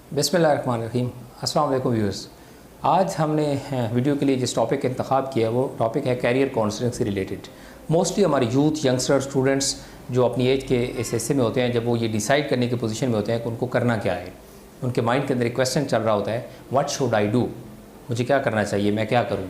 बिस्मिल्लाहिर्रहमानिर्रहीम। अस्सलाम वालेकुम व्यूअर्स। आज हमने वीडियो के लिए जिस टॉपिक का इंतखाब किया वो टॉपिक है कैरियर काउंसलिंग से रिलेटेड। मोस्टली हमारे यूथ यंगस्टर स्टूडेंट्स जो अपनी एज के इस हिस्से में होते हैं, जब वो ये डिसाइड करने की पोजीशन में होते हैं कि उनको करना क्या है, उनके माइंड के अंदर एक क्वेश्चन चल रहा होता है, व्हाट शुड आई डू, मुझे क्या करना चाहिए, मैं क्या करूँ।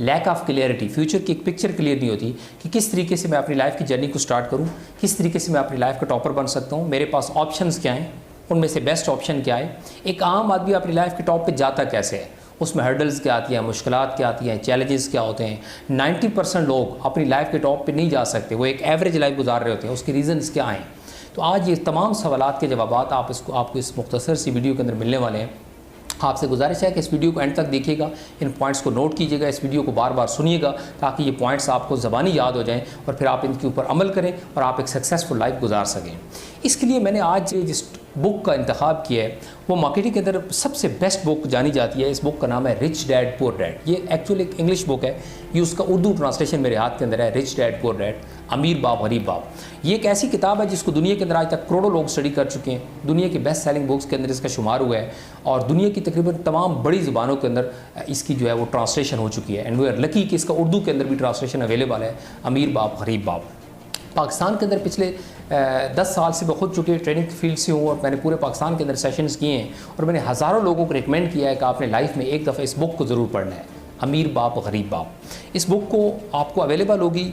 लैक ऑफ क्लियरिटी, फ्यूचर की एक पिक्चर क्लियर नहीं होती कि किस तरीके से मैं अपनी लाइफ की जर्नी को स्टार्ट करूँ, किस तरीके से मैं अपनी लाइफ का टॉपर बन सकता हूँ, मेरे पास ऑप्शंस क्या हैं, उनमें से बेस्ट ऑप्शन क्या है। एक आम आदमी अपनी लाइफ के टॉप पे जाता कैसे है, उसमें हर्डल्स क्या आती हैं, मुश्किलात क्या आती हैं, चैलेंजेस क्या होते हैं। 90% लोग अपनी लाइफ के टॉप पे नहीं जा सकते, वो एक एवरेज लाइफ गुजार रहे होते हैं। उसके रीज़न्स क्या हैं। तो आज ये तमाम सवालात के जवाबात आपको इस मुख्तसर सी वीडियो के अंदर मिलने वाले हैं। आपसे गुजारिश है कि इस वीडियो को एंड तक देखिएगा, इन पॉइंट्स को नोट कीजिएगा, इस वीडियो को बार बार सुनिएगा ताकि ये पॉइंट्स आपको ज़बानी याद हो जाएं और फिर आप इनके ऊपर अमल करें और आप एक सक्सेसफुल लाइफ गुजार सकें। इसके लिए मैंने आज जिस बुक का इंतखाब किया है वो मार्केटिंग के अंदर सबसे बेस्ट बुक जानी जाती है। इस बुक का नाम है रिच डैड पुअर डैड। ये एक्चुअली एक इंग्लिश बुक है, ये उसका उर्दू ट्रांसलेशन मेरे हाथ के अंदर है, रिच डैड पुअर डैड, अमीर बाप गरीब बाप। ये एक ऐसी किताब है जिसको दुनिया के अंदर आज तक करोड़ों लोग स्टडी कर चुके हैं, दुनिया की बेस्ट सेलिंग बुक्स के अंदर इसका शुमार हुआ है और दुनिया की तकरीबन तमाम बड़ी ज़ुबानों के अंदर इसकी जो है वो ट्रांसलेशन हो चुकी है। एंड वी आर लकी कि इसका उर्दू के अंदर भी ट्रांसलेशन अवेलेबल है, अमीर बाप गरीब बाप। पाकिस्तान के अंदर पिछले 10 साल से मैं खुद चुके ट्रेनिंग फील्ड से हूँ और मैंने पूरे पाकिस्तान के अंदर सेशंस किए हैं और मैंने हज़ारों लोगों को रिकमेंड किया है कि आपने लाइफ में एक दफ़ा इस बुक को ज़रूर पढ़ना है, अमीर बाप गरीब बाप। इस बुक को आपको अवेलेबल होगी,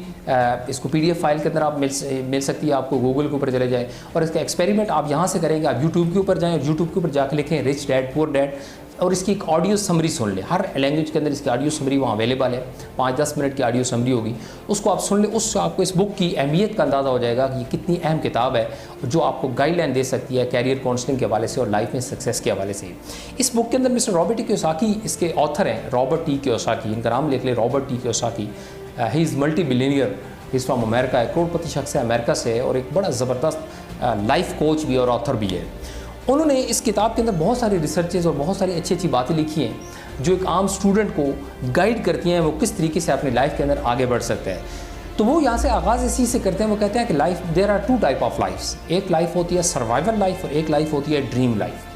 इसको PDF फाइल के अंदर आप मिल सकती है, आपको गूगल के ऊपर चले जाए और इसका एक्सपेरिमेंट आप यहाँ से करेंगे। आप यूट्यूब के ऊपर जाएँ और यूट्यूब के ऊपर जाकर लिखें रिच डैड पुअर डैड और इसकी एक ऑडियो समरी सुन लें। हर लैंग्वेज के अंदर इसकी ऑडियो समरी वहाँ अवेलेबल है, 5-10 मिनट की ऑडियो समरी होगी, उसको आप सुन लें। उससे आपको इस बुक की अहमियत का अंदाज़ा हो जाएगा कि ये कितनी अहम किताब है जो आपको गाइडलाइन दे सकती है कैरियर काउंसलिंग के हवाले से और लाइफ में सक्सेस के हवाले से। इस बुक के अंदर मिस्टर रॉबर्ट टी कियोसाकी इसके ऑथर हैं, रॉबर्ट टी कियोसाकी, इनका नाम लिख लें, Robert T Kiyosaki. He is multi billionaire, he is from America, एक करोड़पति शख्स है, अमेरिका से है और एक बड़ा ज़बरदस्त लाइफ कोच भी और ऑथर भी है। उन्होंने इस किताब के अंदर बहुत सारी रिसर्चेज और बहुत सारी अच्छी अच्छी बातें लिखी हैं जो एक आम स्टूडेंट को गाइड करती हैं वो किस तरीके से अपनी लाइफ के अंदर आगे बढ़ सकता है। तो वो यहाँ से आगाज़ इसी से करते हैं। वो कहते हैं कि life, there are 2 type of lifes. एक लाइफ होती है सर्वाइवल लाइफ और एक लाइफ होती है ड्रीम लाइफ।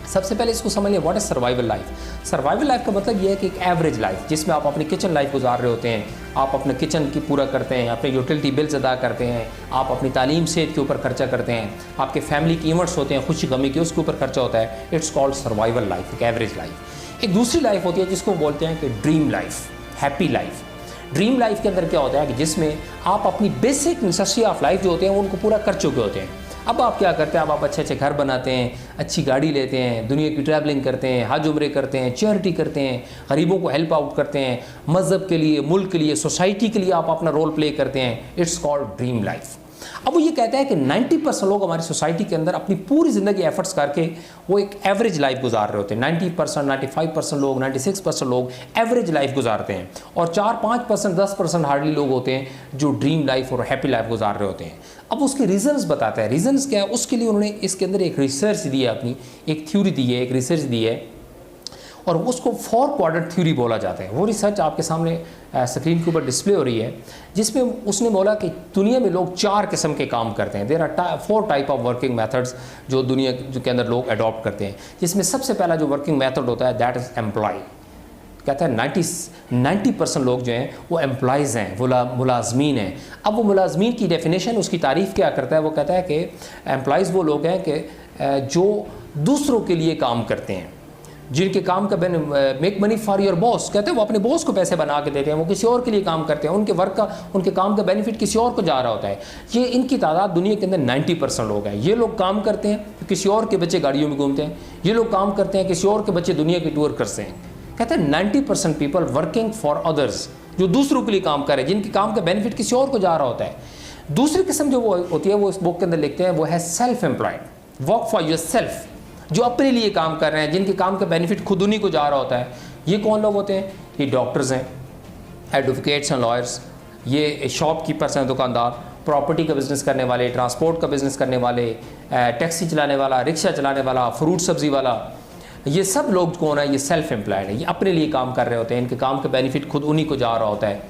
सबसे पहले इसको समझ लें, what is survival life. Survival life का मतलब ये है कि एक एवरेज लाइफ जिसमें आप अपनी किचन लाइफ गुजार रहे होते हैं, आप अपने किचन की पूरा करते हैं, अपने यूटिलिटी बिल्स अदा करते हैं, आप अपनी तालीम सेहत के ऊपर खर्चा करते हैं, आपके फैमिली के इवेंट्स होते हैं, खुशी गमी के, उसके ऊपर खर्चा होता है। इट्स कॉल्ड सर्वाइवल लाइफ, एक एवरेज लाइफ। एक दूसरी लाइफ होती है जिसको बोलते हैं कि dream life, happy life. Dream life के अंदर क्या होता है कि जिसमें आप अपनी बेसिक नेसेसिटी ऑफ लाइफ जो होते हैं उनको पूरा कर चुके होते हैं। अब आप क्या करते हैं, अब आप अच्छे अच्छे घर बनाते हैं, अच्छी गाड़ी लेते हैं, दुनिया की ट्रैवलिंग करते हैं, हज उम्रे करते हैं, चैरिटी करते हैं, गरीबों को हेल्प आउट करते हैं, मज़हब के लिए, मुल्क के लिए, सोसाइटी के लिए आप अपना रोल प्ले करते हैं। It's called dream life. अब वो ये कहता है कि 90% लोग हमारी सोसाइटी के अंदर अपनी पूरी ज़िंदगी एफर्ट्स करके वो एक एवरेज लाइफ गुजार रहे होते हैं। 90%, 95% लोग, 96% लोग एवरेज लाइफ गुजारते हैं और 4-5%, 10% हार्डली लोग होते हैं जो ड्रीम लाइफ और हैप्पी लाइफ गुजार रहे होते हैं। अब उसके रीजंस बताता है, रीजंस क्या है उसके लिए उन्होंने इसके अंदर एक रिसर्च दी है, अपनी एक थ्योरी दी है, एक रिसर्च दी है और उसको 4 क्वाड्रेंट थ्योरी बोला जाता है। वो रिसर्च आपके सामने स्क्रीन के ऊपर डिस्प्ले हो रही है जिसमें उसने बोला कि दुनिया में लोग 4 किस्म के काम करते हैं। There are 4 type of working methods जो दुनिया के अंदर लोग अडॉप्ट करते हैं, जिसमें सबसे पहला जो वर्किंग मेथड होता है दैट इज़ एम्प्लॉय। कहता है 90% लोग जो हैं वो एम्प्लॉयज़ हैं, मुलाजमीन हैं। अब वो मुलाजमीन की डेफिनेशन, उसकी तारीफ़ क्या करता है, वो कहता है कि एम्प्लॉयज़ वो लोग हैं कि जो दूसरों के लिए काम करते हैं, जिनके काम का make money for your boss. कहते हैं वो अपने बॉस को पैसे बना के देते हैं, वो किसी और के लिए काम करते हैं, उनके काम का बेनिफिट किसी और को जा रहा होता है। ये इनकी तादाद दुनिया के अंदर 90% लोग हैं। ये लोग काम करते हैं तो किसी और के बच्चे गाड़ियों में घूमते हैं, ये लोग काम करते हैं किसी और के बच्चे दुनिया की टूर करते हैं। कहते हैं 90% पीपल वर्किंग फॉर अदर्स, जो दूसरों के लिए काम कर रहे हैं, जिनके काम का बेनिफिट किसी और को जा रहा होता है। दूसरी किस्म जो वो होती है वो इस बुक के अंदर लिखते हैं, वो है self employed, work for your self, जो अपने लिए काम कर रहे हैं, जिनके काम का बेनिफिट खुद उन्हीं को जा रहा होता है। ये कौन लोग होते हैं? ये डॉक्टर्स हैं, एडवोकेट्स एंड लॉयर्स, ये शॉपकीपर्स हैं, दुकानदार, प्रॉपर्टी का बिज़नेस करने वाले, ट्रांसपोर्ट का बिज़नेस करने वाले, टैक्सी चलाने वाला, रिक्शा चलाने वाला, फ्रूट सब्ज़ी वाला, ये सब लोग कौन है? ये सेल्फ एम्प्लॉयड है, ये अपने लिए काम कर रहे होते हैं, इनके काम का बेनिफिट खुद उन्हीं को जा रहा होता है।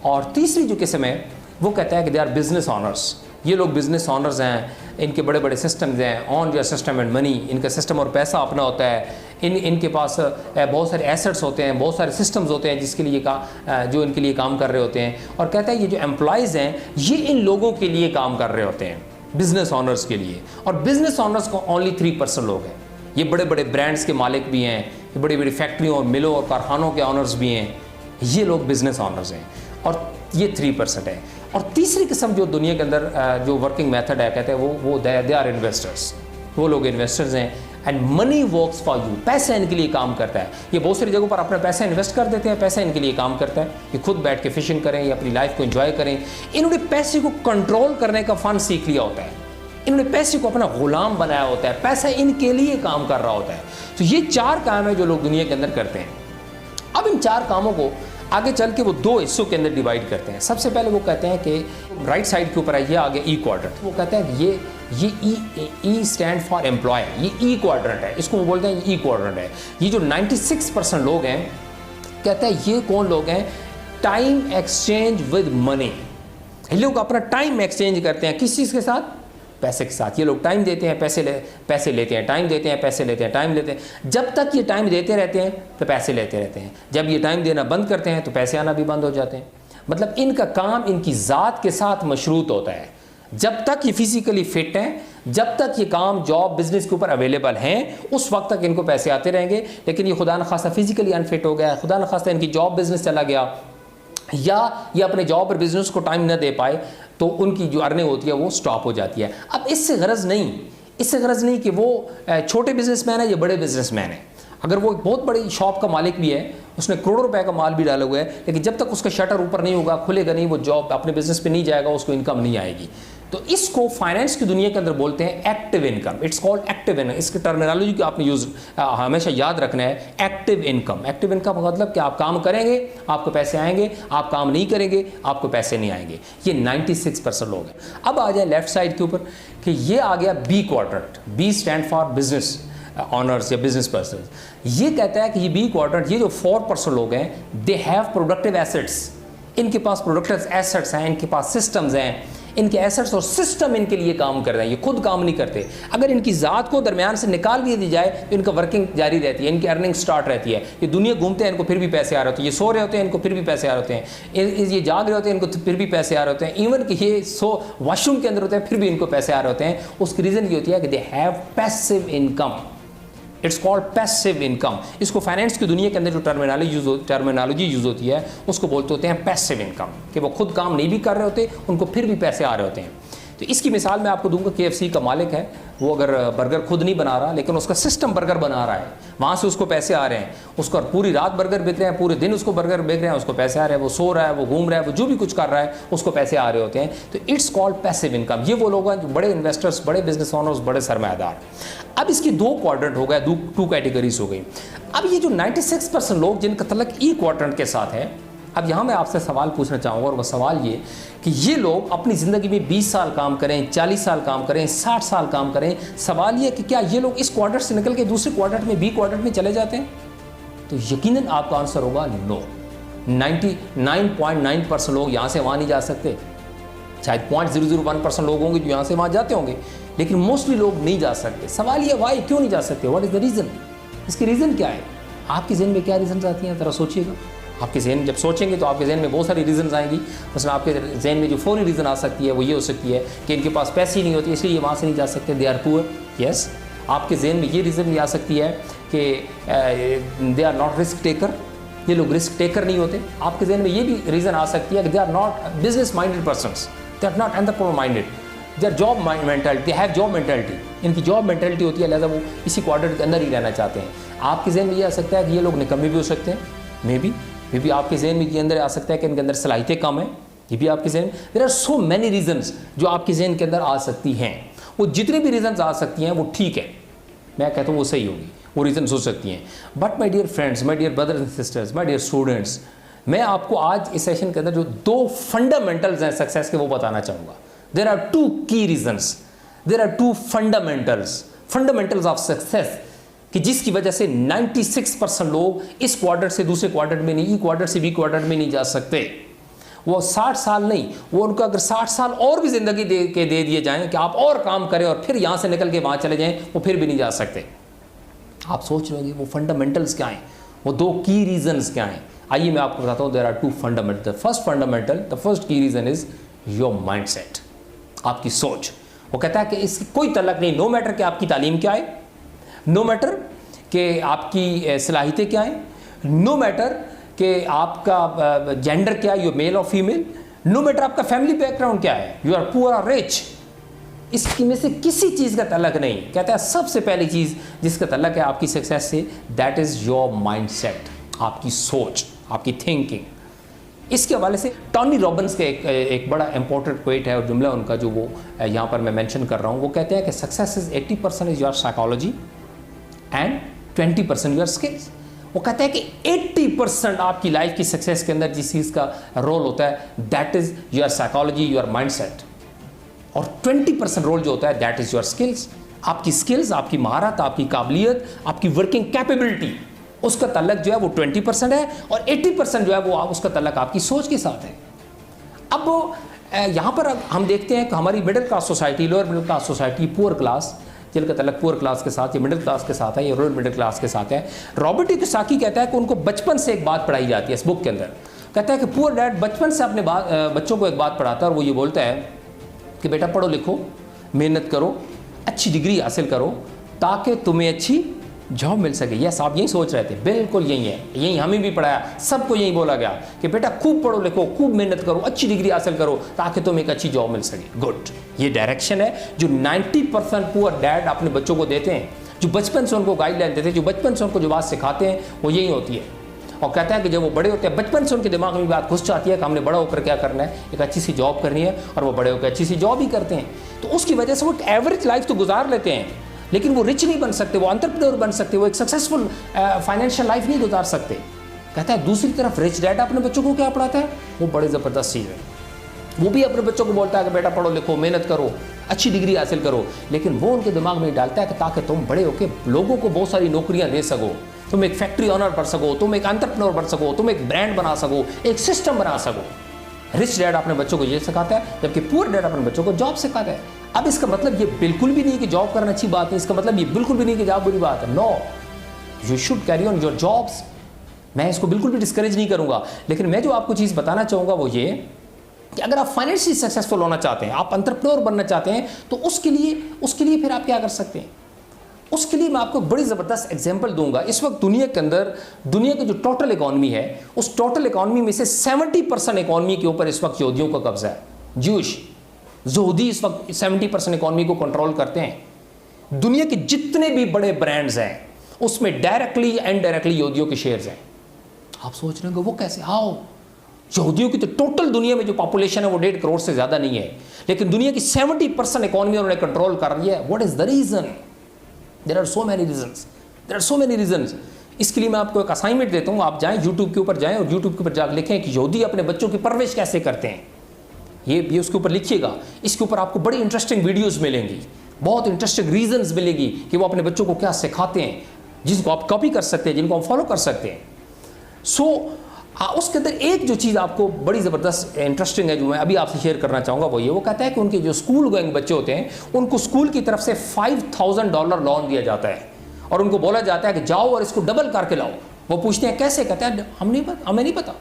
और तीसरी जो किस्म है वो कहता है कि दे आर बिजनेस ऑनर्स, ये लोग बिजनेस ऑनर्स हैं, इनके बड़े बड़े सिस्टम्स हैं, on your system and money, इनका सिस्टम और पैसा अपना होता है, इनके पास बहुत सारे एसेट्स होते हैं, बहुत सारे सिस्टम्स होते हैं जिसके लिए जो इनके लिए काम कर रहे होते हैं। और कहता है ये जो एम्प्लॉयज़ हैं ये इन लोगों के लिए काम कर रहे होते हैं, बिजनेस ऑनर्स के लिए। और बिजनेस ऑनर्स को ओनली 3% लोग हैं। ये बड़े बड़े ब्रांड्स के मालिक भी हैं, ये बड़ी बड़ी फैक्ट्रियों और मिलों और कारखानों के ऑनर्स भी हैं, ये लोग बिजनेस ऑनर्स हैं और ये 3% है। और तीसरी किस्म जो दुनिया के अंदर जो वर्किंग मेथड है कहते हैं वो दे आर इन्वेस्टर्स, वो लोग इन्वेस्टर्स हैं। And money works for you, पैसा इनके लिए काम करता है। ये बहुत सारी जगहों पर अपना पैसा इन्वेस्ट कर देते हैं, पैसा इनके लिए काम करता है। ये खुद बैठ के फिशिंग करें या अपनी लाइफ को एंजॉय करें, इन्होंने पैसे को कंट्रोल करने का फन सीख लिया होता है, इन्होंने पैसे को अपना गुलाम बनाया होता है, पैसा इनके लिए काम कर रहा होता है। तो ये 4 काम है जो लोग दुनिया के अंदर करते हैं। अब इन 4 कामों को आगे चल के वो 2 हिस्सों के अंदर डिवाइड करते हैं। सबसे पहले वो कहते हैं कि राइट साइड के ऊपर है ये आगे ई क्वाड्रेंट, वो कहते हैं ये ई स्टैंड फॉर एम्प्लॉय, ये ई क्वाड्रेंट है, इसको वो बोलते हैं ई क्वाड्रेंट है। ये जो 96% लोग हैं कहते हैं ये कौन लोग हैं, टाइम एक्सचेंज विद मनी। ये लोग अपना टाइम एक्सचेंज करते हैं किस चीज़ के साथ, पैसे के साथ। ये लोग टाइम देते हैं, पैसे लेते हैं, टाइम देते हैं, पैसे लेते हैं, टाइम लेते हैं। जब तक ये टाइम देते रहते हैं तो पैसे लेते रहते हैं, जब ये टाइम देना बंद करते हैं तो पैसे आना भी बंद हो जाते हैं। मतलब इनका काम इनकी ज़ात के साथ मशरूत होता है। जब तक ये फिजिकली फिट हैं, जब तक ये काम जॉब बिजनेस के ऊपर अवेलेबल हैं, उस वक्त तक इनको पैसे आते रहेंगे। लेकिन ये खुदा न खास्ता फिजिकली अनफिट हो गया, खुदा न खास्ता इनकी जॉब बिजनेस चला गया, या ये अपने जॉब और बिजनेस को टाइम न दे पाए, तो उनकी जो अर्निंग होती है वो स्टॉप हो जाती है। अब इससे गरज नहीं कि वो छोटे बिजनेसमैन है या बड़े बिजनेसमैन है। अगर वो एक बहुत बड़ी शॉप का मालिक भी है, उसने करोड़ों रुपए का माल भी डाला हुआ है, लेकिन जब तक उसका शटर ऊपर नहीं होगा, खुलेगा नहीं, वो जॉब अपने बिजनेस पे नहीं जाएगा, उसको इनकम नहीं आएगी। तो इसको फाइनेंस की दुनिया के अंदर बोलते हैं active income. It's called active income. इसकी टर्मिनोलॉजी को आपने हमेशा याद रखना है, एक्टिव इनकम। एक्टिव इनकम का मतलब कि आप काम करेंगे आपको पैसे आएंगे, आप काम नहीं करेंगे आपको पैसे नहीं आएंगे। ये 96% लोग हैं। अब आ जाए लेफ्ट साइड के ऊपर कि ये आ गया B quadrant. B stand for business owners या बिजनेस पर्सन। ये कहता है कि ये बी क्वाड्रेंट, ये जो 4% लोग हैं, दे हैव प्रोडक्टिव एसेट्स। इनके पास प्रोडक्टिव एसेट्स हैं, इनके पास सिस्टम्स हैं, इनके एसेट्स और सिस्टम इनके लिए काम कर रहे हैं, ये खुद काम नहीं करते। अगर इनकी ज़ात को दरमियान से निकाल भी दी जाए तो इनका वर्किंग जारी रहती है, इनकी अर्निंग स्टार्ट रहती है। ये दुनिया घूमते हैं, इनको फिर भी पैसे आ रहे होते हैं, ये सो रहे होते हैं, इनको फिर भी पैसे आ रहे होते हैं, ये जाग रहे होते हैं, इनको फिर भी पैसे आ रहे होते हैं, इवन कि ये वॉशरूम के अंदर होते हैं फिर भी इनको पैसे आ रहे होते हैं। उसकी रीज़न ये होती है कि they have passive income. It's called passive income. इसको फाइनेंस की दुनिया के अंदर जो टर्मिनोलॉजी यूज़ होती है उसको बोलते होते हैं पैसिव इनकम, कि वो खुद काम नहीं भी कर रहे होते, उनको फिर भी पैसे आ रहे होते हैं। तो इसकी मिसाल मैं आपको दूंगा, KFC का मालिक है, वो अगर बर्गर खुद नहीं बना रहा लेकिन उसका सिस्टम बर्गर बना रहा है, वहाँ से उसको पैसे आ रहे हैं, उसको पूरी रात बर्गर बिक रहे हैं, पूरे दिन उसको बर्गर बिक रहे हैं, उसको पैसे आ रहे हैं, वो सो रहा है, वो घूम रहा है, वो जो भी कुछ कर रहा है उसको पैसे आ रहे होते हैं। तो इट्स कॉल्ड पैसिव इनकम। ये वो लोग हैं जो बड़े इन्वेस्टर्स, बड़े बिजनेस ऑनर्स, बड़े सरमायादार। अब इसकी 2 क्वाड्रेंट हो गए, 2 कैटेगरीज हो गई। अब ये जो 96% लोग जिनका तल्लुक ई क्वाड्रेंट के साथ है, अब यहाँ मैं आपसे सवाल पूछना चाहूँगा, और वह सवाल ये कि ये लोग अपनी ज़िंदगी में 20 साल काम करें, 40 साल काम करें, 60 साल काम करें, सवाल ये कि क्या ये लोग इस क्वाड्रेंट से निकल के दूसरे क्वाड्रेंट में, बी क्वाड्रेंट में चले जाते हैं? तो यकीनन आपका आंसर होगा नो। 99.9% लोग यहाँ से वहाँ नहीं जा सकते। शायद 0.001% लोग होंगे जो यहाँ से वहाँ जाते होंगे, लेकिन मोस्टली लोग नहीं जा सकते। सवाल ये वाई, क्यों नहीं जा सकते? What is the reason? इसकी रीज़न क्या है? आपकी ज़हन में क्या रीज़न आती हैं, ज़रा सोचिएगा। आपके जहन जब सोचेंगे तो आपके जहन में बहुत सारी रीज़न्स आएंगी। मसलन आपके जहन में जो फौरी रीज़न आ सकती है वो ये हो सकती है कि इनके पास पैसे ही नहीं होते इसलिए ये वहाँ से नहीं जा सकते, दे आर पुअर। यस, आपके जहन में ये रीज़न भी आ सकती है कि they are not risk taker, ये लोग रिस्क टेकर नहीं होते। आपके जहन में ये भी रीज़न आ सकती है कि they are not business minded persons, they are not entrepreneur minded, they are job mentality, they have job mentality. इनकी जॉब मेंटालिटी होती है, लिहाजा वो इसी क्वाड्रेंट के अंदर ही रहना चाहते हैं। आपके जहन में ये आ सकता है कि ये लोग निकम्मे भी हो सकते हैं, मे भी आपके जहन में ये अंदर आ सकता है कि इनके अंदर सलाहियतें कम है, ये भी आपके जहन में। There are so many reasons जो आपके जहन के अंदर आ सकती हैं। वो जितनी भी रीजंस आ सकती हैं वो ठीक है, मैं कहता हूँ वो सही होगी, वो रीजंस हो सकती हैं। But my dear friends, my dear brothers and sisters, my dear students, मैं आपको आज इस सेशन के अंदर जो 2 फंडामेंटल्स हैं सक्सेस के वो बताना चाहूँगा। There are 2 key reasons, there are 2 fundamentals of success, कि जिसकी वजह से 96% लोग इस क्वाड्रेंट से दूसरे क्वाड्रेंट में नहीं, ई क्वाड्रेंट से बी क्वाड्रेंट में नहीं जा सकते। वो 60 साल नहीं, वो उनको अगर 60 साल और भी ज़िंदगी दे दिए जाएं कि आप और काम करें और फिर यहाँ से निकल के वहाँ चले जाएं, वो फिर भी नहीं जा सकते। आप सोच रहे होंगे वो फंडामेंटल्स क्या हैं, वो 2 की रीजंस क्या हैं। आइए मैं आपको बताता हूँ। There are 2 fundamental. The first key reason is your mindset, आपकी सोच। वो कहता है कि इसकी कोई तलक नहीं, नो मैटर कि आपकी तालीम क्या है, नो मैटर कि आपकी सलाहियतें क्या हैं, नो मैटर कि आपका जेंडर क्या है, यू मेल और फीमेल, नो मैटर आपका फैमिली बैकग्राउंड क्या है, यू आर पुअर और रिच, इसकी में से किसी चीज़ का तलक नहीं। कहता है सबसे पहली चीज़ जिसका तलक है आपकी सक्सेस से, दैट इज़ योर माइंडसेट, आपकी सोच, आपकी थिंकिंग। इसके हवाले से टॉनी रॉबिन्स के एक बड़ा इंपॉर्टेंट क्वेट है और जुमला उनका जो वो यहाँ पर मैं मेंशन कर रहा हूँ। वो कहते हैं कि success is 80% is your psychology and 20% your skills. वो कहते हैं कि 80% आपकी लाइफ की सक्सेस के अंदर जिस चीज़ का रोल होता है that is your psychology, your mindset, और 20% रोल जो होता है दैट इज़ योर स्किल्स। आपकी स्किल्स, आपकी महारत, आपकी काबिलियत, आपकी वर्किंग कैपेबिलिटी, उसका तल्लक जो है वो 20% है, और 80% जो है वो उसका तल्लक आपकी सोच के साथ है। अब यहाँ पर हम देखते हैं कि हमारी middle class society, lower middle class society, poor class, जिनका तल्लक पुअर क्लास के साथ या मिडिल क्लास के साथ है या लोअर मिडिल क्लास के साथ है। रॉबर्ट कियोसाकी कहता है कि उनको बचपन से एक बात पढ़ाई जाती है इस बुक के अंदर। कहता है कि पुअर डैड बचपन से अपने बच्चों को एक बात पढ़ाता है और वो ये बोलता है कि बेटा पढ़ो लिखो, मेहनत करो, अच्छी डिग्री हासिल करो ताकि तुम्हें अच्छी जॉब मिल सके। यस, आप यही सोच रहे थे, बिल्कुल यही है, यही हमें भी पढ़ाया, सबको यही बोला गया कि बेटा खूब पढ़ो लिखो, खूब मेहनत करो, अच्छी डिग्री हासिल करो ताकि तुम्हें एक अच्छी जॉब मिल सके। गुड, ये डायरेक्शन है जो 90% पुअर डैड अपने बच्चों को देते हैं, जो बचपन से उनको गाइडलाइन देते हैं, जो बचपन से उनको जो बात सिखाते हैं वो यही होती है। और कहता है कि जब वो बड़े होते हैं बचपन से उनके दिमाग में बात घुस जाती है कि हमने बड़ा होकर क्या करना है, एक अच्छी सी जॉब करनी है, और वो बड़े होकर अच्छी सी जॉब ही करते हैं। तो उसकी वजह से वो एक एवरेज लाइफ तो गुजार लेते हैं, लेकिन वो रिच नहीं बन सकते, वो एंटरप्रेन्योर बन सकते, वो एक सक्सेसफुल फाइनेंशियल लाइफ नहीं गुजार सकते। कहता है दूसरी तरफ रिच डैड अपने बच्चों को क्या पढ़ाता है, वो बड़े ज़बरदस्त चीज़ है। वो भी अपने बच्चों को बोलता है कि बेटा पढ़ो लिखो, मेहनत करो, अच्छी डिग्री हासिल करो, लेकिन वो उनके दिमाग में डालता है कि ताकि तुम बड़े होकर लोगों को बहुत सारी नौकरियां दे सको, तुम एक फैक्ट्री ऑनर बन सको, तुम एक एंटरप्रेन्योर बन सको, तुम एक ब्रांड बना सको, एक सिस्टम बना सको। रिच डैड अपने बच्चों को ये सिखाता है, जबकि पुअर डैड अपने बच्चों को जॉब सिखाता है। अब इसका मतलब ये बिल्कुल भी नहीं कि जॉब करना अच्छी बात है, इसका मतलब ये बिल्कुल भी नहीं कि जॉब बुरी बात है। No, you should carry on your jobs. मैं इसको बिल्कुल भी डिस्करेज नहीं करूंगा, लेकिन मैं जो आपको चीज़ बताना चाहूँगा वो ये कि अगर आप फाइनेंशियली सक्सेसफुल होना चाहते हैं, आप एंटरप्रेन्योर बनना चाहते हैं, तो उसके लिए फिर आप क्या कर सकते हैं। उसके लिए मैं आपको बड़ी ज़बरदस्त एग्जांपल दूंगा। इस वक्त दुनिया के अंदर, दुनिया की जो टोटल इकॉनमी है, उस टोटल इकॉनमी में से 70% इकॉनमी के ऊपर इस वक्त यहूदियों का कब्जा है। यहूदी इस वक्त 70% इकॉनमी को कंट्रोल करते हैं। दुनिया के जितने भी बड़े ब्रांड्स हैं उसमें डायरेक्टली एंड डायरेक्टली यहूदियों के शेयर्स हैं। आप सोच रहे हो वो कैसे, हाउ? यहूदियों की तो टोटल दुनिया में जो पॉपुलेशन है वो 1.5 करोड़ से ज़्यादा नहीं है, लेकिन दुनिया की 70% इकॉनमी उन्होंने कंट्रोल कर लिया है। What is the reason? There are so many reasons. इसके लिए मैं आपको एक असाइनमेंट देता हूँ, आप जाएं यूट्यूब के ऊपर, जाएं और यूट्यूब के ऊपर जाकर लिखें कि यहूदी अपने बच्चों की परवरिश कैसे करते हैं। ये उसके ऊपर लिखिएगा। इसके ऊपर आपको बड़ी इंटरेस्टिंग वीडियोस मिलेंगी, बहुत इंटरेस्टिंग रीजंस मिलेगी कि वो अपने बच्चों को क्या सिखाते हैं, जिसको आप कॉपी कर सकते हैं, जिनको आप फॉलो कर सकते हैं। उसके अंदर एक जो चीज़ आपको बड़ी ज़बरदस्त इंटरेस्टिंग है, जो मैं अभी आपसे शेयर करना चाहूँगा, वो ये, वो कहता है कि उनके जो स्कूल गोइंग बच्चे होते हैं उनको स्कूल की तरफ से $5,000 लोन दिया जाता है और उनको बोला जाता है कि जाओ और इसको डबल करके लाओ। वो पूछते हैं कैसे? कहते हैं हमें नहीं पता,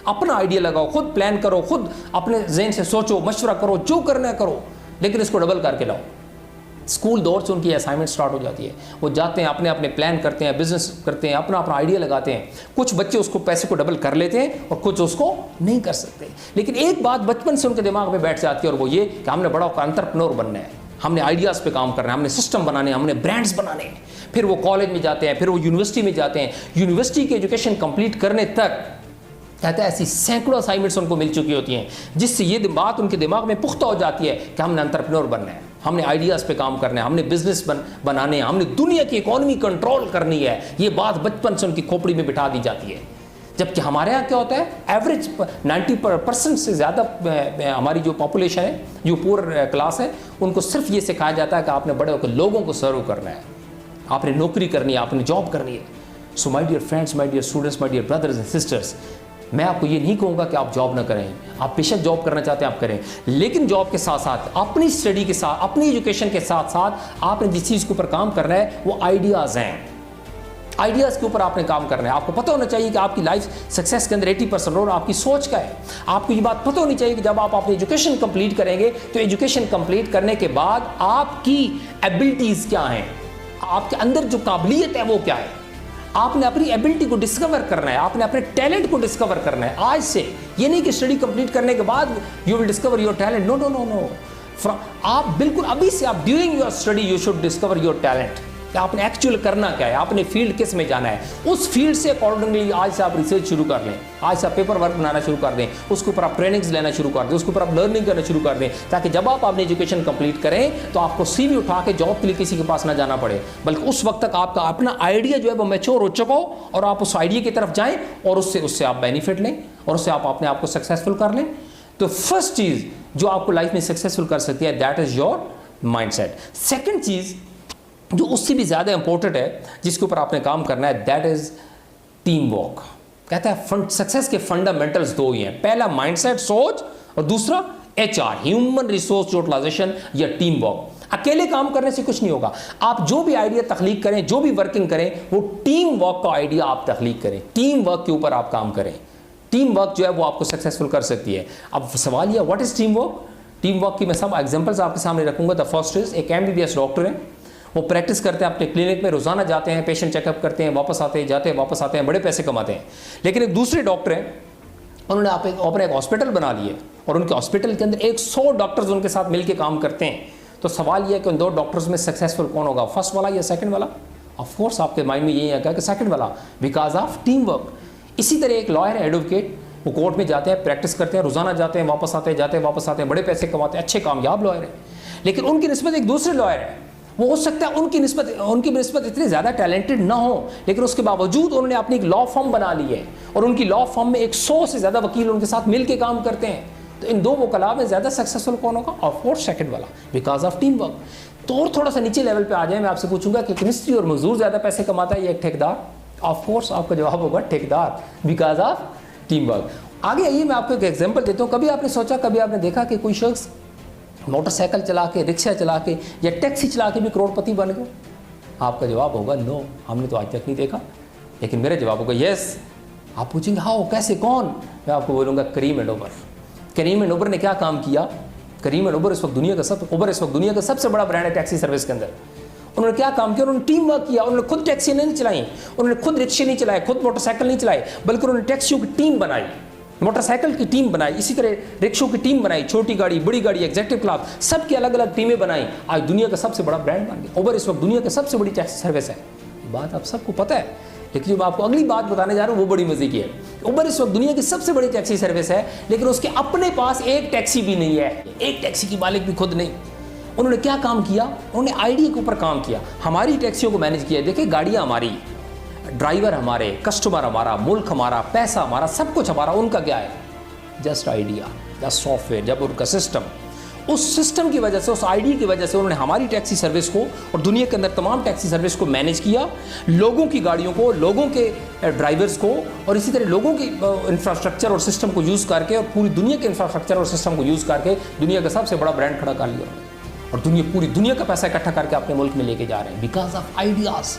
अपना आइडिया लगाओ, खुद प्लान करो, खुद अपने जहन से सोचो, मशवरा करो, जो करना है करो, लेकिन इसको डबल करके लाओ। स्कूल दौर से उनकी असाइनमेंट स्टार्ट हो जाती है। वो जाते हैं, अपने अपने प्लान करते हैं, बिजनेस करते हैं, अपना अपना आइडिया लगाते हैं। कुछ बच्चे उसको पैसे को डबल कर लेते हैं और कुछ उसको नहीं कर सकते, लेकिन एक बात बचपन से उनके दिमाग में बैठ जाती है और वो ये कि हमने बड़ा होकर एंटरप्रेन्योर बनना है, हमने आइडियाज़ पे काम करना है, हमने सिस्टम बनाने हैं, हमने ब्रांड्स बनाने हैं। फिर वो कॉलेज में जाते हैं, फिर वो यूनिवर्सिटी में जाते हैं। यूनिवर्सिटी की एजुकेशन कंप्लीट करने तक कहते हैं ऐसी सैकड़ों असाइनमेंट्स उनको मिल चुकी होती हैं, जिससे ये बात उनके दिमाग में पुख्ता हो जाती है कि हमने एंटरप्रेन्योर बनना है, हमने आइडियाज़ पे काम करना है, हमने बिजनेस बनाने हैं, हमने दुनिया की इकोनॉमी कंट्रोल करनी है। ये बात बचपन से उनकी खोपड़ी में बिठा दी जाती है। जबकि हमारे यहाँ क्या होता है, एवरेज 90% से ज़्यादा हमारी जो पॉपुलेशन है, जो पुअर क्लास है, उनको सिर्फ ये सिखाया जाता है कि आपने बड़े होकर लोगों को सर्व करना है, आपने नौकरी करनी है, आपने जॉब करनी है। So my dear friends, my dear students, my dear brothers and sisters, मैं आपको ये नहीं कहूँगा कि आप जॉब ना करें, आप बेशक जॉब करना चाहते हैं आप करें, लेकिन जॉब के साथ साथ अपनी स्टडी के साथ, अपनी एजुकेशन के साथ साथ आपने जिस चीज़ के ऊपर काम करना है वो आइडियाज़ हैं। आइडियाज़ के ऊपर आपने काम करना है। आपको पता होना चाहिए कि आपकी लाइफ सक्सेस के अंदर 80% रोल आपकी सोच का है। आपको ये बात पता होनी चाहिए कि जब आप अपनी एजुकेशन कंप्लीट करेंगे तो एजुकेशन कंप्लीट करने के बाद आपकी एबिलिटीज़ क्या हैं, आपके अंदर जो काबिलियत है वो क्या है। आपने अपनी एबिलिटी को डिस्कवर करना है, आपने अपने टैलेंट को डिस्कवर करना है आज से। ये नहीं कि स्टडी कंप्लीट करने के बाद you will discover your talent, no no no no. आप बिल्कुल अभी से, आप during your study you should discover your talent. कि आपने एक्चुअल करना क्या है, आपने फील्ड किस में जाना है, उस फील्ड से अकॉर्डिंगली आज से आप रिसर्च शुरू कर लें, आज से आप पेपर वर्क बनाना शुरू कर दें, उसके ऊपर आप ट्रेनिंग्स लेना शुरू कर दें, उसके ऊपर आप लर्निंग करना शुरू कर दें, ताकि जब आप अपनी एजुकेशन कंप्लीट करें तो आपको सीवी उठा के जॉब के लिए किसी के पास ना जाना पड़े, बल्कि उस वक्त तक आपका अपना आइडिया जो है वो मैच्योर हो चुका हो और आप उस आइडिया की तरफ जाएं और उससे आप बेनिफिट लें और उससे आप अपने आप को सक्सेसफुल कर लें। तो फर्स्ट चीज़ जो आपको लाइफ में सक्सेसफुल कर सकती है that is your mindset. Second चीज़ जो उससे भी ज़्यादा इंपॉर्टेंट है जिसके ऊपर आपने काम करना है दैट इज़ टीम वर्क। कहता है सक्सेस के फंडामेंटल्स दो ही हैं, पहला माइंडसेट सोच और दूसरा HR ह्यूमन रिसोर्स यूटिलाइजेशन या टीम वर्क। अकेले काम करने से कुछ नहीं होगा। आप जो भी आइडिया तख्लीक करें, जो भी वर्किंग करें, वो टीम वर्क का आइडिया आप तख्लीक करें, टीम वर्क के ऊपर आप काम करें। टीम वर्क जो है वो आपको सक्सेसफुल कर सकती है। अब सवाल यह what is team work. Team work की मैं सब एग्जांपल्स आपके सामने रखूंगा। द फर्स्ट इज एक MBBS डॉक्टर है, वो प्रैक्टिस करते हैं अपने क्लिनिक में, रोजाना जाते हैं, पेशेंट चेकअप करते हैं, वापस आते हैं, जाते हैं, वापस आते हैं, बड़े पैसे कमाते हैं। लेकिन एक दूसरे डॉक्टर हैं, उन्होंने अपने एक हॉस्पिटल बना लिए और उनके हॉस्पिटल के अंदर 100 डॉक्टर्स उनके साथ मिलकर काम करते हैं। तो सवाल यह है कि उन 2 डॉक्टर्स में सक्सेसफुल कौन होगा, फर्स्ट वाला या सेकंड वाला। ऑफ कोर्स आपके माइंड में यही आएगा कि सेकंड वाला, बिकॉज ऑफ टीम वर्क। इसी तरह एक लॉयर है, एडवोकेट, वो कोर्ट में जाते हैं, प्रैक्टिस करते हैं, रोजाना जाते हैं, वापस आते हैं, जाते हैं, वापस आते हैं, बड़े पैसे कमाते हैं, अच्छे कामयाब लॉयर है। लेकिन उनकी निस्बत एक दूसरे लॉयर है, वो हो सकता है उनकी निस्बत इतने ज़्यादा टैलेंटेड ना हो, लेकिन उसके बावजूद उन्होंने अपनी एक लॉ फर्म बना ली है और उनकी लॉ फर्म में 100 से ज़्यादा वकील उनके साथ मिल के काम करते हैं। तो इन 2 वकला में ज़्यादा सक्सेसफुल कौन होगा, ऑफ कोर्स सेकंड वाला, बिकॉज ऑफ टीम वर्क। तो और थोड़ा सा नीचे लेवल पे आ जाए, मैं आपसे पूछूंगा कि मिस्त्री और मजदूर ज़्यादा पैसे कमाता है या एक ठेकेदार। ऑफ कोर्स आपका जवाब होगा ठेकेदार, बिकॉज ऑफ टीम वर्क। आगे आइए मैं आपको एक एग्जाम्पल देता हूँ। कभी आपने सोचा, कभी आपने देखा कि कोई शख्स मोटरसाइकिल चला के, रिक्शा चला के या टैक्सी चला के भी करोड़पति बन गए? आपका जवाब होगा नो, हमने तो आज तक नहीं देखा। लेकिन मेरा जवाब होगा यस। आप पूछेंगे हाउ, कैसे, कौन? मैं आपको बोलूँगा करीम एंड उबर। करीम एंड उबर ने क्या काम किया? करीम एंड उबर इस वक्त दुनिया का सबसे बड़ा ब्रांड है टैक्सी सर्विस के अंदर। उन्होंने क्या काम किया? उन्होंने टीम वर्क किया। उन्होंने खुद टैक्सी नहीं चलाई, उन्होंने खुद रिक्शे नहीं चलाए, खुद मोटरसाइकिल नहीं चलाए, बल्कि उन्होंने टैक्सियों की टीम बनाई, मोटरसाइकिल की टीम बनाई, इसी तरह रिक्शों की टीम बनाई, छोटी गाड़ी, बड़ी गाड़ी, एग्जीक्यूटिव क्लास, सबकी अलग अलग टीमें बनाई। आज दुनिया का सबसे बड़ा ब्रांड बन गया। उबर इस वक्त दुनिया की सबसे बड़ी टैक्सी सर्विस है। बात आप सबको पता है, लेकिन जो मैं आपको अगली बात बताने जा रहा हूँ वो बड़ी मजे की है। उबर इस वक्त दुनिया की सबसे बड़ी टैक्सी सर्विस है, लेकिन उसके अपने पास एक टैक्सी भी नहीं है, एक टैक्सी की मालिक भी खुद नहीं। उन्होंने क्या काम किया? उन्होंने आइडिया के ऊपर काम किया, हमारी टैक्सियों को मैनेज किया। देखिए गाड़ियाँ हमारी, ड्राइवर हमारे, कस्टमर हमारा, मुल्क हमारा, पैसा हमारा, सब कुछ हमारा। उनका क्या है? Just idea, just software. जब उनका सिस्टम, उस सिस्टम की वजह से, उस आइडिया की वजह से उन्होंने हमारी टैक्सी सर्विस को और दुनिया के अंदर तमाम टैक्सी सर्विस को मैनेज किया, लोगों की गाड़ियों को, लोगों के ड्राइवर्स को, और इसी तरह लोगों की इंफ्रास्ट्रक्चर और सिस्टम को यूज़ करके और पूरी दुनिया के इंफ्रास्ट्रक्चर और सिस्टम को यूज़ करके दुनिया का सबसे बड़ा ब्रांड खड़ा कर लिया और पूरी दुनिया का पैसा इकट्ठा करके अपने मुल्क में लेके जा रहे हैं, because of ideas.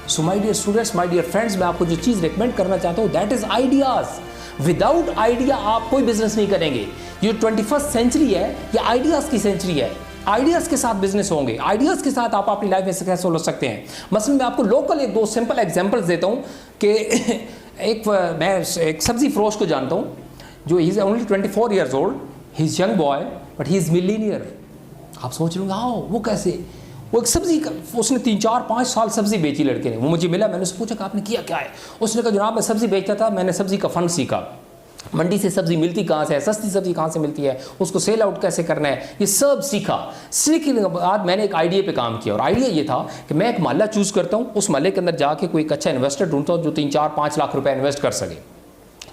So my dear students, my dear friends, मैं आपको जो चीज़ रिकमेंड करना चाहता हूँ that is ideas. Without idea आप कोई बिजनेस नहीं करेंगे। ये 21st सेंचुरी है, ये आइडियाज़ की सेंचुरी है। आइडियाज़ के साथ बिजनेस होंगे, आइडियाज़ के साथ आप अपनी लाइफ में सक्सेसफुल हो सकते हैं। मसलन मैं आपको लोकल 1-2 सिंपल एग्जांपल्स देता हूँ कि मैं एक सब्जी फरोश को जानता हूँ जो he is only 24 years old, he is young boy but he is millionaire. आप सोच रहे होंगे हाँ वो कैसे? वो एक सब्जी का, उसने 3-4-5 साल सब्जी बेची लड़के ने। वो मुझे मिला, मैंने उससे पूछा कि आपने किया क्या है? उसने कहा जनाब मैं सब्जी बेचता था, मैंने सब्जी का फ़न सीखा, मंडी से सब्जी मिलती कहाँ से है, सस्ती सब्जी कहाँ से मिलती है, उसको सेल आउट कैसे करना है, ये सब सीखा। सीखने के बाद मैंने एक आइडिया पे काम किया और आइडिया ये था कि मैं एक मोहल्ला चूज़ करता हूँ, उस मोहल्ले के अंदर जाके कोई एक अच्छा इन्वेस्टर ढूंढता हूँ जो 3-4-5 लाख रुपए इन्वेस्ट कर सके।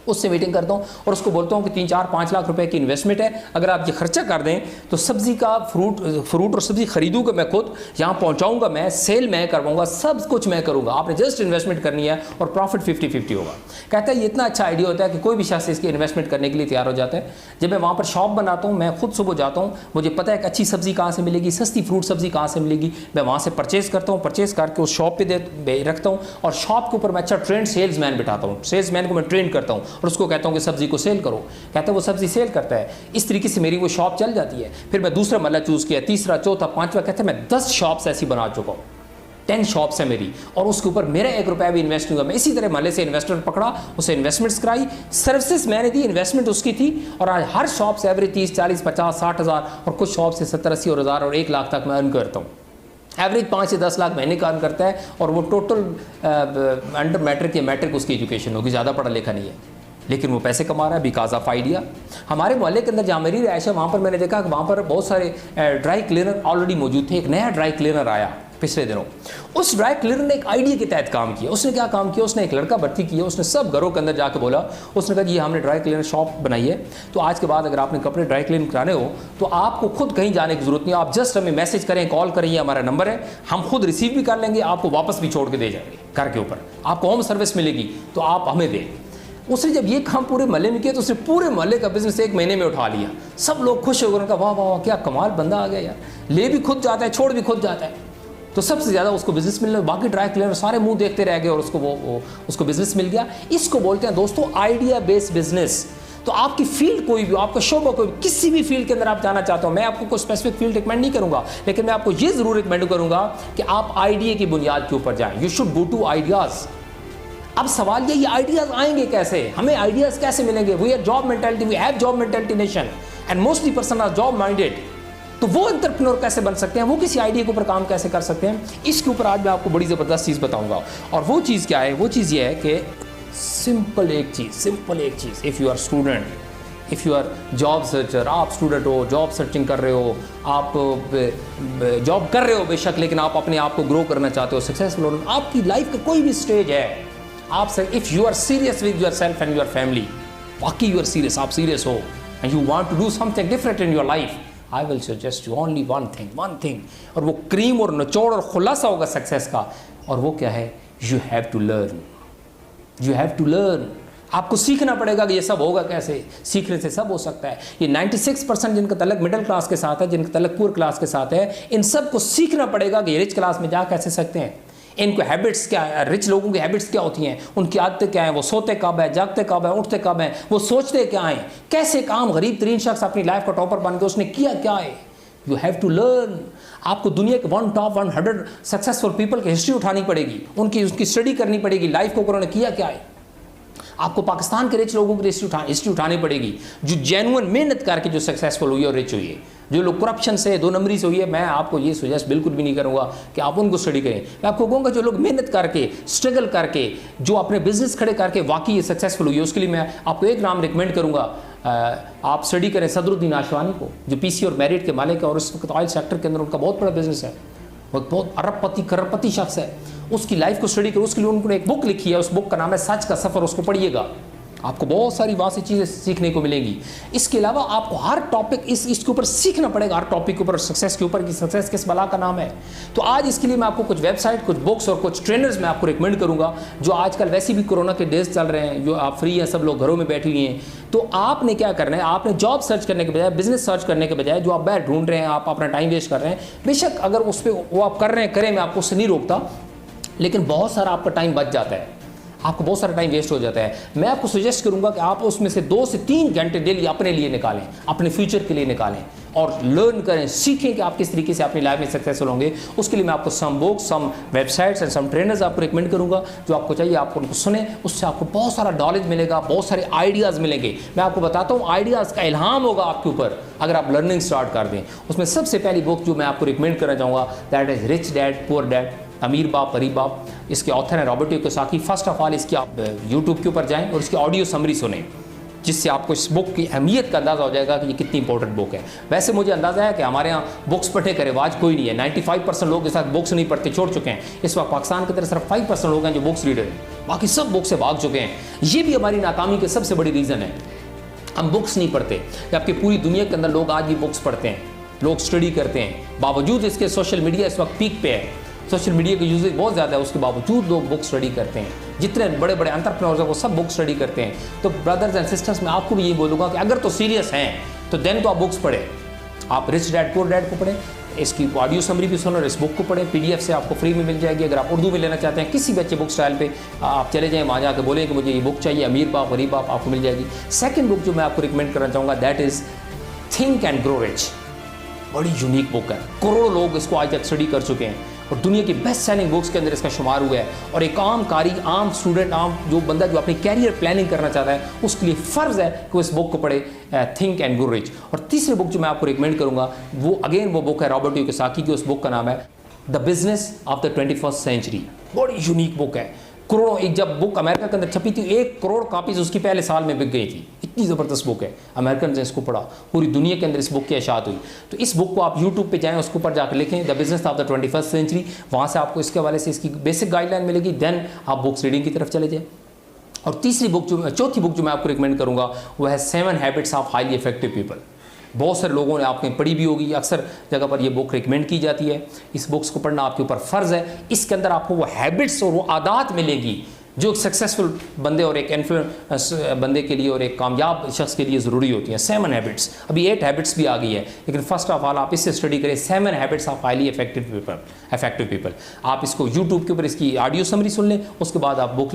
उससे मीटिंग करता हूँ और उसको बोलता हूँ कि 3-4-5 लाख रुपए की इन्वेस्टमेंट है, अगर आप ये खर्चा कर दें तो सब्जी का फ्रूट और सब्जी खरीदूंगा मैं खुद, यहाँ पहुँचाऊँगा मैं, सेल मैं करवाऊँगा, सब कुछ मैं करूँगा, आपने जस्ट इन्वेस्टमेंट करनी है और प्रॉफिट 50-50 होगा। कहता है ये इतना अच्छा आइडिया होता है कि कोई भी शख्स इसकी इन्वेस्टमेंट करने के लिए तैयार हो जाता है। जब मैं वहाँ पर शॉप बनाता हूँ, मैं खुद सुबह जाता हूँ, मुझे पता है कि अच्छी सब्जी कहाँ से मिलेगी, सस्ती फ्रूट सब्जी कहाँ से मिलेगी, मैं वहाँ से परचेज करता हूँ, परचेज करके उस शॉप पे रखता हूँ और शॉप के ऊपर मैं अच्छा ट्रेंड सेल्समैन बिठाता हूँ, सेल्समैन को मैं ट्रेन करता हूँ और उसको कहता हूँ कि सब्जी को सेल करो, कहता है वो सब्जी सेल करता है। इस तरीके से मेरी वो शॉप चल जाती है। फिर मैं दूसरा महल्ला चूज़ किया, तीसरा, चौथा, पांचवा, कहता है मैं 10 शॉप्स ऐसी बना चुका हूँ, 10 शॉप्स है मेरी और उसके ऊपर मेरा 1 रुपया भी इन्वेस्ट नहीं हुआ। मैं इसी तरह महल्ले से इन्वेस्टर पकड़ा, उसे इन्वेस्टमेंट्स कराई, सर्विसेज मैंने दी, इन्वेस्टमेंट उसकी थी और आज हर शॉप से एवरेज 30, 40, 50, 60 हज़ार और कुछ शॉप से 70, 80 हज़ार और 1 लाख तक मैं अर्न करता हूँ। एवरेज 5 से 10 लाख महीने का अर्न करता है और वो टोटल अंडर मैट्रिक उसकी एजुकेशन होगी, ज़्यादा पढ़ा लिखा नहीं है, लेकिन वो पैसे कमा रहा है बिकॉज ऑफ आइडिया। हमारे मोहल्ले के अंदर जहाँ मेरी रिहाइश है वहाँ पर मैंने देखा कि वहाँ पर बहुत सारे ड्राई क्लीनर ऑलरेडी मौजूद थे। एक नया ड्राई क्लीनर आया पिछले दिनों, उस ड्राई क्लीनर ने एक आइडिया के तहत काम किया। उसने क्या काम किया, उसने एक लड़का भर्ती किया, उसने सब घरों के अंदर जाके बोला, उसने कहा ये हमने ड्राई क्लीनर शॉप बनाई है, तो आज के बाद अगर आपने कपड़े ड्राई क्लीन कराने हो तो आपको खुद कहीं जाने की जरूरत नहीं, आप जस्ट हमें मैसेज करें, कॉल करें, ये हमारा नंबर है, हम खुद रिसीव भी कर लेंगे, आपको वापस भी छोड़ के दे जाएंगे घर के ऊपर, आपको होम सर्विस मिलेगी, तो आप हमें दें। उसने जब ये काम पूरे मोहल्ले में किया तो उसने पूरे मोहल्ले का बिजनेस 1 महीने में उठा लिया। सब लोग खुश हो गए, उनका वाह वाह क्या कमाल बंदा आ गया यार, ले भी खुद जाता है, छोड़ भी खुद जाता है। तो सबसे ज़्यादा उसको बिजनेस मिल रहा है, बाकी ड्राई क्लीनर सारे मुंह देखते रह गए और उसको बिजनेस मिल गया। इसको बोलते हैं दोस्तों आइडिया बेस्ड बिजनेस। तो आपकी फील्ड कोई भी, आपका शोबा कोई, किसी भी फील्ड के अंदर आप जाना चाहते हो, मैं आपको कोई स्पेसिफिक फील्ड रिकमेंड नहीं करूंगा, लेकिन मैं आपको ये जरूर रिकमेंड करूंगा कि आप आइडिया की बुनियाद के ऊपर जाएं। You should go to ideas. अब सवाल ये आइडियाज आएंगे कैसे, हमें आइडियाज कैसे मिलेंगे? We are job mentality, we have job mentality nation and mostly person are job minded. तो वो एंटरप्रेन्योर कैसे बन सकते हैं, वो किसी आइडिया के ऊपर काम कैसे कर सकते हैं, इसके ऊपर आज मैं आपको बड़ी ज़बरदस्त चीज़ बताऊंगा। और वो चीज़ क्या है? वो चीज़ ये है कि सिंपल एक चीज़, if you are student, if you are job searcher, आप स्टूडेंट हो, जॉब सर्चिंग कर रहे हो, आप जॉब कर रहे हो बेशक, लेकिन आप अपने आप को ग्रो करना चाहते हो, सक्सेसफुल हो, आपकी लाइफ का कोई भी स्टेज है, आप if you are serious with your self and your family, बाकी यू आर सीरियस, आप सीरियस हो and you want to do something different in your life, I will suggest you only one thing, और वो cream और निचोड़ और खुलासा होगा सक्सेस का, और वो क्या है? You have to learn. आपको सीखना पड़ेगा कि ये सब होगा कैसे, सीखने से सब हो सकता है। ये 96% जिनका तल्लक मिडिल क्लास के साथ है, जिनका तल्लक पुअर क्लास के साथ है, इन सब को सीखना पड़ेगा कि रिच क्लास में जा कैसे सकते हैं, इनको हैबिट्स क्या है, रिच लोगों की हैबिट्स क्या होती हैं, उनकी आदतें क्या हैं, वो सोते कब है, जागते कब है, उठते कब हैं, वो सोचते क्या हैं, कैसे काम गरीब तरीन शख्स अपनी लाइफ का टॉपर बन के उसने किया क्या है। You have to learn. आपको दुनिया के टॉप 100 सक्सेसफुल पीपल की हिस्ट्री उठानी पड़ेगी, उनकी स्टडी करनी पड़ेगी, लाइफ को उन्होंने किया क्या है। आपको पाकिस्तान के रिच लोगों की हिस्ट्री उठानी पड़ेगी, जो जेन्युइन मेहनत करके जो सक्सेसफुल हुई और रिच हुई है। जो लोग करप्शन से, 2 नंबरी से हुई है, मैं आपको ये सजेस्ट बिल्कुल भी नहीं करूँगा कि आप उनको स्टडी करें। मैं आपको कहूँगा जो लोग मेहनत करके, स्ट्रगल करके, जो अपने बिजनेस खड़े करके वाकई ये सक्सेसफुल हुई है, उसके लिए मैं आपको एक नाम रिकमेंड करूँगा, आप स्टडी करें सदरुद्दीन आशवानी को, जो पीसी और मेरिट के मालिक है और इस वक्त ऑयल सेक्टर के अंदर उनका बहुत बड़ा बिजनेस है, बहुत अरबपति करोड़पति शख्स है। उसकी लाइफ को स्टडी करो, उसके लिए उन्होंने एक बुक लिखी है, उस बुक का नाम है सच का सफ़र, उसको पढ़िएगा, आपको बहुत सारी वहाँ से चीज़ें सीखने को मिलेंगी। इसके अलावा आपको हर टॉपिक इसके ऊपर सीखना पड़ेगा, हर टॉपिक के ऊपर, सक्सेस के ऊपर कि सक्सेस किस बला का नाम है। तो आज इसके लिए मैं आपको कुछ वेबसाइट, कुछ बुक्स और कुछ ट्रेनर्स मैं आपको रिकमेंड करूँगा, जो आजकल वैसे भी कोरोना के डेज चल रहे हैं, जो आप फ्री हैं, सब लोग घरों में बैठे हुए हैं। तो आपने क्या करना है, आपने जॉब सर्च करने के बजाय, बिजनेस सर्च करने के बजाय, जो आप बाहर ढूंढ रहे हैं, आप अपना टाइम वेस्ट कर रहे हैं, बेशक अगर उस पर वो आप कर रहे हैं करें, मैं आपको उससे नहीं रोकता, लेकिन बहुत सारा आपका टाइम बच जाता है, आपको बहुत सारा टाइम वेस्ट हो जाता है। मैं आपको सजेस्ट करूंगा कि आप उसमें से 2 से 3 घंटे डेली अपने लिए निकालें, अपने फ्यूचर के लिए निकालें और लर्न करें, सीखें कि आप किस तरीके से अपनी लाइफ में सक्सेसफुल होंगे। उसके लिए मैं आपको some books, some websites and some trainers आपको रिकमेंड करूंगा, जो आपको चाहिए आप उनको सुने, उससे आपको बहुत सारा नॉलेज मिलेगा, बहुत सारे आइडियाज़ मिलेंगे। मैं आपको बताता हूँ, आइडियाज़ का इल्हाम होगा आपके ऊपर अगर आप लर्निंग स्टार्ट कर दें। उसमें सबसे पहली बुक जो मैं आपको रिकमेंड करना चाहूँगा, that is rich dad poor dad, अमीर बाप गरीब बाप। इसके ऑथर हैं Robert Kiyosaki. First of all इसकी आप यूट्यूब के ऊपर जाएं और इसकी ऑडियो समरी सुने। जिससे आपको इस बुक की अहमियत का अंदाज़ा हो जाएगा कि ये कितनी इंपॉर्टेंट बुक है। वैसे मुझे अंदाज़ा है कि हमारे यहाँ बुक्स पढ़ने का रिवाज कोई नहीं है, 95% लोग इस वक्त बुक्स नहीं पढ़ते, छोड़ चुके हैं। इस वक्त पाकिस्तान की तरफ सिर्फ 5% लोग हैं जो बुक्स रीडर हैं, बाकी सब बुक से भाग चुके हैं। ये भी हमारी नाकामी के सबसे बड़ी रीज़न है, हम बुक्स नहीं पढ़ते। जबकि पूरी दुनिया के अंदर लोग आज भी बुक्स पढ़ते हैं, लोग स्टडी करते हैं। बावजूद इसके सोशल मीडिया इस वक्त पीक पे है, सोशल मीडिया का यूजेज बहुत ज़्यादा है, उसके बावजूद लोग बुक स्टडी करते हैं। जितने बड़े बड़े एंटरप्रेन्योर्स हैं वो सब बुक स्टडी करते हैं। तो ब्रदर्स एंड सिस्टर्स, मैं आपको भी यही बोलूँगा कि अगर तो सीरियस हैं तो देन तो आप बुक्स पढ़ें। आप रिच डैड पुअर डैड को पढ़ें, इसकी ऑडियो समरी भी सुनो और इस बुक को पढ़ें। PDF से आपको फ्री में मिल जाएगी। अगर आप उर्दू में लेना चाहते हैं, किसी भी अच्छे बुक स्टाइल पे आप चले जाएँ, वहाँ जाकर बोलें कि मुझे ये बुक चाहिए, अमीर बाप गरीब बाप, आपको मिल जाएगी। सेकंड बुक जो मैं आपको रिकमेंड करना चाहूँगा that is think and grow rich. बड़ी यूनिक बुक है, करोड़ों लोग इसको आज तक स्टडी कर चुके हैं और दुनिया की बेस्ट सेलिंग बुक्स के अंदर इसका शुमार हुआ है। और एक आम कारी, आम स्टूडेंट, आम जो बंदा जो अपनी कैरियर प्लानिंग करना चाहता है, उसके लिए फ़र्ज़ है कि वो इस बुक को पढ़े, थिंक एंड ग्रो रिच। और तीसरी बुक जो मैं आपको रिकमेंड करूँगा वो अगेन वो बुक है रॉबर्ट कियोसाकी की। उस बुक का नाम है the business of the 21st century. बड़ी यूनिक बुक है, करोड़ों, एक जब बुक अमेरिका के अंदर छपी थी 1 करोड़ कापीज उसकी पहले साल में बिक गई थी। इतनी ज़बरदस्त बुक है, अमेरिकन ने इसको पढ़ा, पूरी दुनिया के अंदर इस बुक की अशात हुई। तो इस बुक को आप यूट्यूब पे जाएं, उसके ऊपर जाकर लिखें the business of the 21st century, वहाँ से आपको इसके हवाले से इसकी बेसिक गाइडलाइन मिलेगी। देन आप बुक्स रीडिंग की तरफ चले जाएँ। और चौथी बुक जो मैं आपको रिकमेंड करूँगा वो है 7 habits of highly effective people. बहुत सारे लोगों ने आपने पढ़ी भी होगी, अक्सर जगह पर ये बुक रिकमेंड की जाती है। इस बुक्स को पढ़ना आपके ऊपर फ़र्ज़ है। इसके अंदर आपको वो हैबिट्स और वो आदत मिलेगी जो एक सक्सेसफुल बंदे और एक इन्फ्लुएंस बंदे के लिए और एक कामयाब शख्स के लिए ज़रूरी होती हैं। 7 हैबिट्स, अभी 8 हैबिट्स भी आ गई है, लेकिन फर्स्ट ऑफ ऑल आप इससे स्टडी करें 7 habits of highly effective people. आप इसको यूट्यूब के ऊपर इसकी ऑडियो समरी सुन लें, उसके बाद आप बुक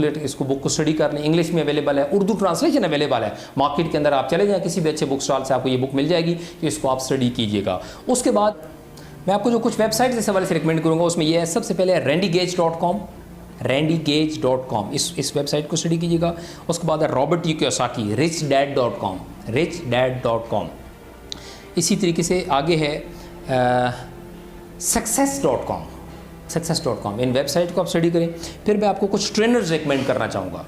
को स्टडी कर लें। इंग्लिश में अवेलेबल है, उर्दू ट्रांसलेशन अवेलेबल है। मार्केट के अंदर आप चले जाएँ, किसी भी अच्छे बुक स्टॉल से आपको ये बुक मिल जाएगी, तो इसको आप स्टडी कीजिएगा। उसके बाद मैं आपको जो कुछ वेबसाइट इस हवाले से रिकमेंड करूँगा उसमें यह है, सबसे पहले randygage.com, randygage.com, इस वेबसाइट को स्टडी कीजिएगा। उसके बाद है रॉबर्ट कियोसाकी, richdad.com। इसी तरीके से आगे है success.com। इन वेबसाइट को आप स्टडी करें। फिर मैं आपको कुछ ट्रेनर्स रिकमेंड करना चाहूँगा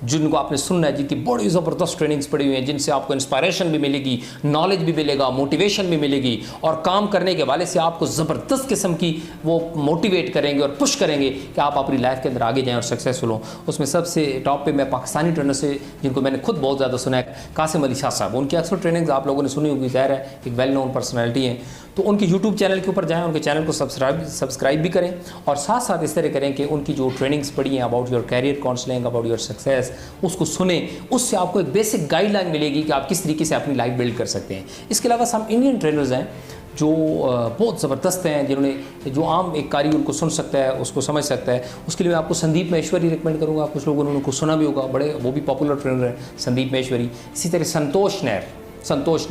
जिनको आपने सुनना है, जिनकी बड़ी ज़बरदस्त ट्रेनिंग्स पड़ी हुई हैं, जिनसे आपको इंस्पायरेशन भी मिलेगी, नॉलेज भी मिलेगा, मोटिवेशन भी मिलेगी, और काम करने के वाले से आपको ज़बरदस्त किस्म की वो मोटिवेट करेंगे और पुश करेंगे कि आप अपनी लाइफ के अंदर आगे जाएं और सक्सेसफुल हों। उसमें सबसे टॉप पे मैं पाकिस्तानी ट्रेनर से, जिनको मैंने खुद बहुत ज़्यादा सुना है, कासिम अली शाह साहब। उनकी अक्सर ट्रेनिंग्स आप लोगों ने सुनी होगी, ज़ाहिर है एक वेल नोन पर्सनैलिटी हैं। तो उनके यूट्यूब चैनल के ऊपर जाएँ, उनके चैनल को सब्सक्राइब भी करें, और साथ साथ इस तरह करें कि उनकी जो ट्रेनिंग्स पढ़ी हैं about your career counselling, about your success, उसको सुने। उससे आपको एक बेसिक गाइडलाइन मिलेगी कि आप किस तरीके से अपनी लाइफ बिल्ड कर सकते हैं। इसके अलावा हम इंडियन ट्रेनर्स हैं जो बहुत ज़बरदस्त हैं, जिन्होंने जो आम एक कारी उनको सुन सकता है, उसको समझ सकता है। उसके लिए मैं आपको संदीप महेश्वरी रिकमेंड करूँगा। कुछ लोगों ने उनको सुना भी होगा, बड़े वो भी पॉपुलर ट्रेनर हैं संदीप महेश्वरी। इसी तरह संतोष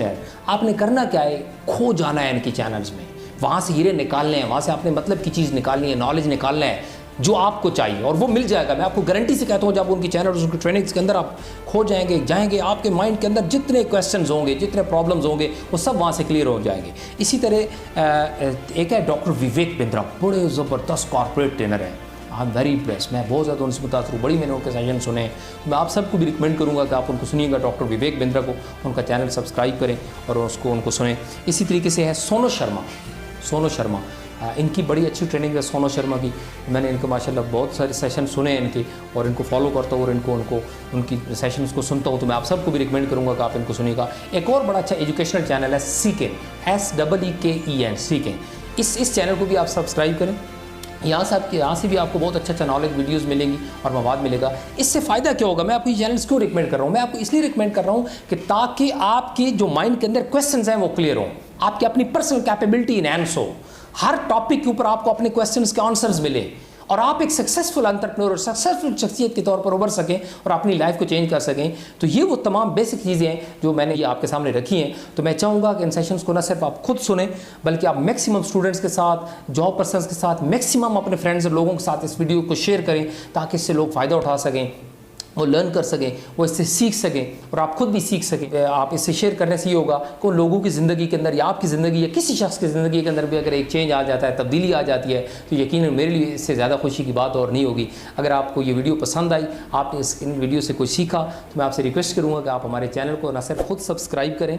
नहर। आपने करना क्या है, खो जाना है इनकी चैनल्स में, वहाँ से हीरे निकालने हैं, वहाँ से आपने मतलब की चीज़ निकालनी है, नॉलेज निकालना है जो आपको चाहिए, और वो मिल जाएगा। मैं आपको गारंटी से कहता हूँ, जब उनकी चैनल उनकी ट्रेनिंग्स के अंदर आप खो जाएंगे, आपके माइंड के अंदर जितने क्वेश्चंस होंगे, जितने प्रॉब्लम्स होंगे, वो सब वहाँ से क्लियर हो जाएंगे। इसी तरह एक है डॉक्टर विवेक बिंद्रा, बड़े ज़बरदस्त कॉर्पोरेट ट्रेनर हैं। आई एम वेरी इम्प्रेस, मैं बहुत ज़्यादा उनसे मुतासर हूँ, बड़ी मैंने उनके सेशन सुने हैं। तो मैं आप सबको भी रिकमेंड करूँगा कि आप उनको सुनिएगा, डॉक्टर विवेक बिंद्रा को, उनका चैनल सब्सक्राइब करें और उनको सुनें। इसी तरीके से है सोनू शर्मा, इनकी बड़ी अच्छी ट्रेनिंग है सोनू शर्मा की। मैंने इनको माशाल्लाह बहुत सारे सेशन सुने हैं इनके, और इनको फॉलो करता हूँ और उनकी सेशंस को सुनता हूँ। तो मैं आप सबको भी रिकमेंड करूँगा कि आप इनको सुनिएगा। एक और बड़ा अच्छा एजुकेशनल चैनल है सीकेन, SEEKEN। इस चैनल को भी आप सब्सक्राइब करें। यहाँ से भी आपको बहुत अच्छा नॉलेज वीडियोस मिलेंगी और मवाद मिलेगा। इससे फ़ायदा क्या होगा, मैं आपको ये चैनल्स क्यों रिकमेंड कर रहा हूँ? मैं आपको इसलिए रिकमेंड कर रहा हूँ कि ताकि आपके जो माइंड के अंदर क्वेश्चंस हैं वो क्लियर हों, आपकी अपनी पर्सनल कैपेबिलिटी इनहैंस हो, हर टॉपिक के ऊपर आपको अपने क्वेश्चंस के आंसर्स मिले, और आप एक सक्सेसफुल एंटरप्रेन्योर और सक्सेसफुल शख्सियत के तौर पर उभर सकें और अपनी लाइफ को चेंज कर सकें। तो ये वो तमाम बेसिक चीज़ें हैं जो मैंने ये आपके सामने रखी हैं। तो मैं चाहूँगा कि इन सेशंस को न सिर्फ आप खुद सुने, बल्कि आप मैक्सिमम स्टूडेंट्स के साथ, जॉब पर्सन्स के साथ, मैक्सिमम अपने फ्रेंड्स और लोगों के साथ इस वीडियो को शेयर करें, ताकि इससे लोग फ़ायदा उठा सकें। वो लर्न कर सकें, वो इससे सीख सकें और आप खुद भी सीख सकें। आप इससे शेयर करने से ये होगा कि उन लोगों की ज़िंदगी के अंदर या आपकी ज़िंदगी या किसी शख्स की ज़िंदगी के अंदर भी अगर एक चेंज आ जाता है, तब्दीली आ जाती है, तो यकीनन मेरे लिए इससे ज़्यादा खुशी की बात और नहीं होगी। अगर आपको ये वीडियो पसंद आई, आपने इन वीडियो से कुछ सीखा, तो मैं आपसे रिक्वेस्ट करूँगा कि आप हमारे चैनल को न सिर्फ खुद सब्सक्राइब करें,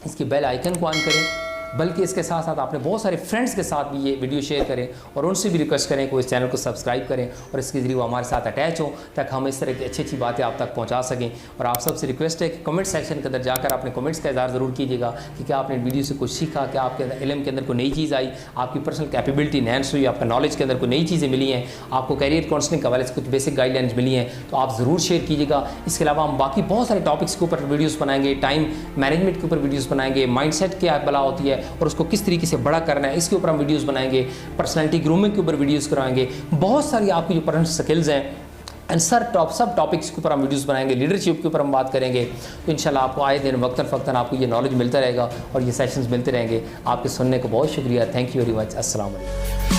इसकी बेल आइकन को ऑन करें, बल्कि इसके साथ साथ अपने बहुत सारे फ्रेंड्स के साथ भी ये वीडियो शेयर करें और उनसे भी रिक्वेस्ट करें कि वो इस चैनल को सब्सक्राइब करें और इसके ज़रिए वो हमारे साथ अटैच हों, ताकि हम इस तरह की अच्छी अच्छी बातें आप तक पहुंचा सकें। और आप सबसे रिक्वेस्ट है कि कमेंट सेक्शन के अंदर जाकर अपने कमेंट्स का इज़हार ज़रूर कीजिएगा कि क्या आपने वीडियो से कुछ सीखा, क्या आपके इल्म के अंदर कोई नई चीज़ आई, आपकी पर्सनल कैपेबिलिटी इनहेंस हुई, आपका नॉलेज के अंदर कोई नई चीज़ें मिली हैं, आपको कैरियर काउंसलिंग के हवाले से कुछ बेसिक गाइडलाइंस मिली हैं, तो आप ज़रूर शेयर कीजिएगा। इसके अलावा हम बाकी बहुत सारे टॉपिक्स के ऊपर वीडियोज़ बनाएंगे, टाइम मैनेजमेंट के ऊपर वीडियोज़ बनाएंगे, माइंडसेट क्या बला होती है और उसको किस तरीके से बड़ा करना है, इसके ऊपर हम वीडियोस बनाएंगे, पर्सनालिटी ग्रूमिंग के ऊपर वीडियोस कराएंगे, बहुत सारी आपकी जो पर्सनल स्किल्स हैं एंड सब टॉपिक्स के ऊपर हम वीडियोस बनाएंगे, लीडरशिप के ऊपर हम बात करेंगे। तो इंशाल्लाह आपको आए दिन वक्तन फ़क्तन आपको ये नॉलेज मिलता रहेगा और ये सेशंस मिलते रहेंगे। आपके सुनने को बहुत शुक्रिया। Thank you very much. अस्सलाम वालेकुम।